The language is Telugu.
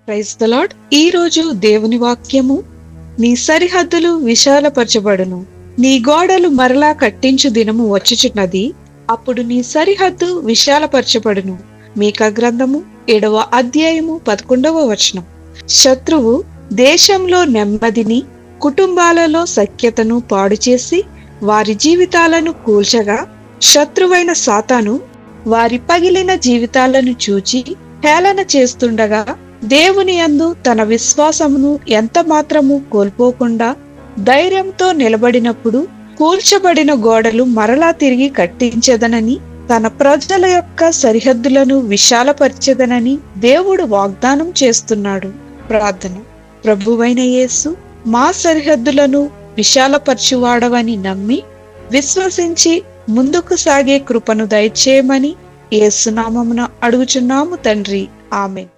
Praise the lord. ఈ రోజు దేవుని వాక్యము, నీ సరిహద్దులు విశాలపరచబడును, నీ గోడలు మరలా కట్టించు దినము వచ్చుచున్నది, అప్పుడు నీ సరిహద్దు విశాలపరచబడును. మీకా గ్రంథము 7వ అధ్యాయము 11వ వచనం. శత్రువు దేశంలో నెమ్మదిని, కుటుంబాలలో సఖ్యతను పాడుచేసి వారి జీవితాలను కూల్చగా, శత్రువైన సాతాను వారి పగిలిన జీవితాలను చూచి హేళన చేస్తుండగా, దేవుని యందు తన విశ్వాసమును ఎంత మాత్రము కోల్పోకుండా ధైర్యంతో నిలబడినప్పుడు, కూల్చబడిన గోడలు మరలా తిరిగి కట్టించెదనని, తన ప్రజల యొక్క సరిహద్దులను విశాలపరిచెదనని దేవుడు వాగ్దానం చేస్తున్నాడు. ప్రార్థన. ప్రభువైన యేసు, మా సరిహద్దులను విశాలపరచువాడవని నమ్మి విశ్వసించి ముందుకు సాగే కృపను దయచేయమని యేసు నామమున అడుగుచున్నాము తండ్రి. ఆమేన్.